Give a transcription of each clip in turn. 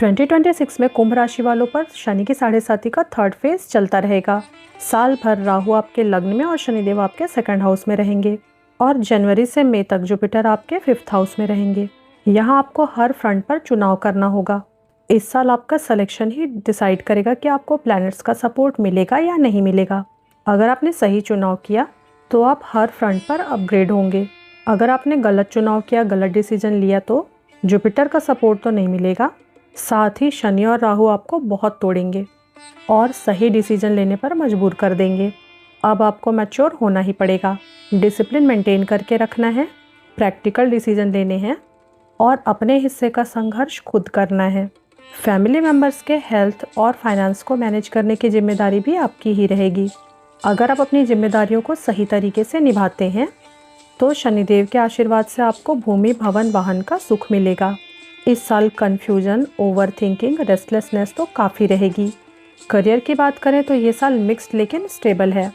2026 में कुंभ राशि वालों पर शनि की 7.5 का थर्ड फेज चलता रहेगा। साल भर राहु आपके लग्न में और शनिदेव आपके सेकंड हाउस में रहेंगे और जनवरी से मई तक जुपिटर आपके 5th हाउस में रहेंगे। यहाँ आपको हर फ्रंट पर चुनाव करना होगा। इस साल आपका सिलेक्शन ही डिसाइड करेगा कि आपको प्लैनेट्स का सपोर्ट मिलेगा या नहीं मिलेगा। अगर आपने सही चुनाव किया तो आप हर फ्रंट पर अपग्रेड होंगे। अगर आपने गलत चुनाव किया, गलत डिसीजन लिया तो जुपिटर का सपोर्ट तो नहीं मिलेगा, साथ ही शनि और राहु आपको बहुत तोड़ेंगे और सही डिसीजन लेने पर मजबूर कर देंगे। अब आपको मैच्योर होना ही पड़ेगा, डिसिप्लिन मेंटेन करके रखना है, प्रैक्टिकल डिसीजन लेने हैं और अपने हिस्से का संघर्ष खुद करना है। फैमिली मेंबर्स के हेल्थ और फाइनेंस को मैनेज करने की जिम्मेदारी भी आपकी ही रहेगी। अगर आप अपनी जिम्मेदारियों को सही तरीके से निभाते हैं तो शनिदेव के आशीर्वाद से आपको भूमि, भवन, वाहन का सुख मिलेगा। इस साल कन्फ्यूजन, ओवर थिंकिंग, रेस्टलेसनेस तो काफ़ी रहेगी। करियर की बात करें तो ये साल मिक्स्ड लेकिन स्टेबल है।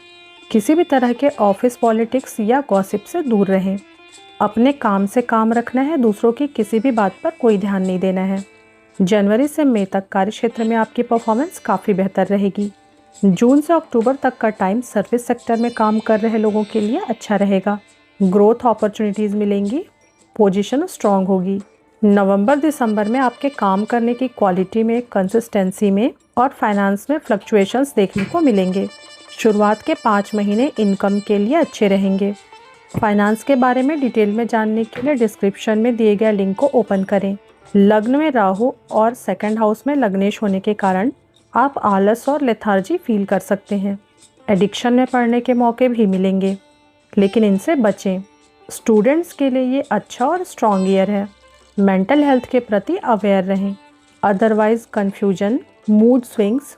किसी भी तरह के ऑफिस पॉलिटिक्स या गॉसिप से दूर रहें। अपने काम से काम रखना है, दूसरों की किसी भी बात पर कोई ध्यान नहीं देना है। जनवरी से मई तक कार्य क्षेत्र में आपकी परफॉर्मेंस काफ़ी बेहतर रहेगी। जून से अक्टूबर तक का टाइम सर्विस सेक्टर में काम कर रहे लोगों के लिए अच्छा रहेगा। ग्रोथ अपॉर्चुनिटीज़ मिलेंगी, पोजीशन स्ट्रांग होगी। नवंबर दिसंबर में आपके काम करने की क्वालिटी में, कंसिस्टेंसी में और फाइनेंस में फ्लक्चुएशंस देखने को मिलेंगे। शुरुआत के 5 महीने इनकम के लिए अच्छे रहेंगे। फाइनेंस के बारे में डिटेल में जानने के लिए डिस्क्रिप्शन में दिए गए लिंक को ओपन करें। लग्न में राहु और सेकंड हाउस में लग्नेश होने के कारण आप आलस और लेथार्जी फील कर सकते हैं। एडिक्शन में पड़ने के मौके भी मिलेंगे, लेकिन इनसे बचें। स्टूडेंट्स के लिए ये अच्छा और स्ट्रॉन्ग ईयर है। मेंटल हेल्थ के प्रति अवेयर रहें, otherwise confusion, mood swings,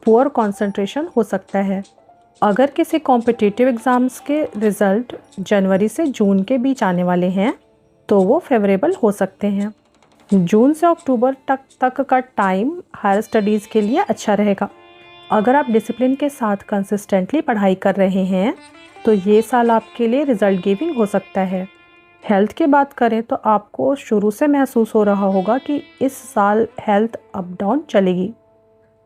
poor concentration हो सकता है। अगर किसी कॉम्पिटिटिव एग्ज़ाम्स के रिज़ल्ट जनवरी से जून के बीच आने वाले हैं तो वो फेवरेबल हो सकते हैं। जून से अक्टूबर तक का टाइम हायर स्टडीज़ के लिए अच्छा रहेगा। अगर आप डिसिप्लिन के साथ कंसिस्टेंटली पढ़ाई कर रहे हैं तो ये साल आपके लिए रिजल्ट गिविंग हो सकता है। हेल्थ की बात करें तो आपको शुरू से महसूस हो रहा होगा कि इस साल हेल्थ अप डाउन चलेगी।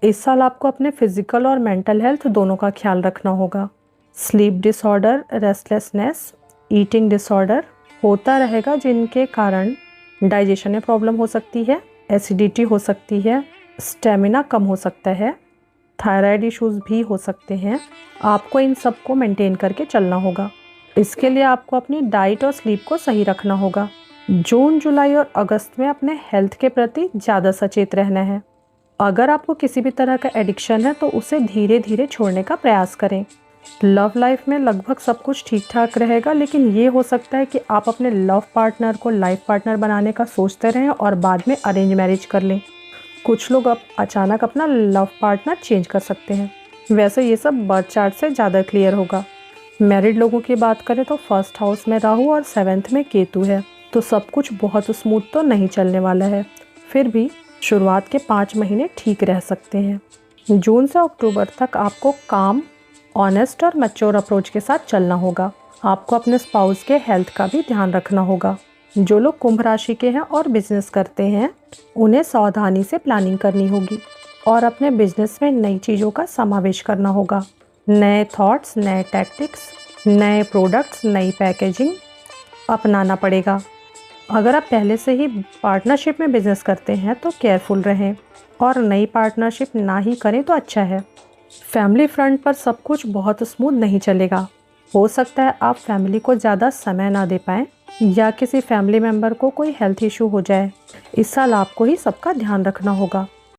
इस साल आपको अपने फिजिकल और मेंटल हेल्थ दोनों का ख्याल रखना होगा। Sleep disorder, restlessness, eating disorder होता रहेगा, जिनके कारण डाइजेशन में प्रॉब्लम हो सकती है, एसिडिटी हो सकती है, स्टेमिना कम हो सकता है, थायराइड इश्यूज भी हो सकते हैं। आपको इन सब को मेंटेन करके चलना होगा। इसके लिए आपको अपनी डाइट और स्लीप को सही रखना होगा। जून, जुलाई और अगस्त में अपने हेल्थ के प्रति ज़्यादा सचेत रहना है। अगर आपको किसी भी तरह का एडिक्शन है तो उसे धीरे धीरे छोड़ने का प्रयास करें। लव लाइफ में लगभग सब कुछ ठीक ठाक रहेगा, लेकिन ये हो सकता है कि आप अपने लव पार्टनर को लाइफ पार्टनर बनाने का सोचते रहें और बाद में अरेंज मैरिज कर लें। कुछ लोग अब अचानक अपना लव पार्टनर चेंज कर सकते हैं। वैसे ये सब बर्थ चार्ट से ज़्यादा क्लियर होगा। मैरिड लोगों की बात करें तो 1st हाउस में राहु और 7th में केतु है, तो सब कुछ बहुत स्मूथ तो नहीं चलने वाला है। फिर भी शुरुआत के 5 महीने ठीक रह सकते हैं। जून से अक्टूबर तक आपको काम, ऑनेस्ट और मैच्योर अप्रोच के साथ चलना होगा। आपको अपने स्पाउस के हेल्थ का भी ध्यान रखना होगा। जो लोग कुंभ राशि के हैं और बिजनेस करते हैं, उन्हें सावधानी से प्लानिंग करनी होगी और अपने बिजनेस में नई चीज़ों का समावेश करना होगा। नए थॉट्स, नए टैक्टिक्स, नए प्रोडक्ट्स, नई पैकेजिंग अपनाना पड़ेगा। अगर आप पहले से ही पार्टनरशिप में बिजनेस करते हैं तो केयरफुल रहें और नई पार्टनरशिप ना ही करें तो अच्छा है। फैमिली फ्रंट पर सब कुछ बहुत स्मूथ नहीं चलेगा। हो सकता है आप फैमिली को ज़्यादा समय ना दे पाएँ या किसी फैमिली मेम्बर को कोई हेल्थ इशू हो जाए। इस साल आपको ही सबका ध्यान रखना होगा।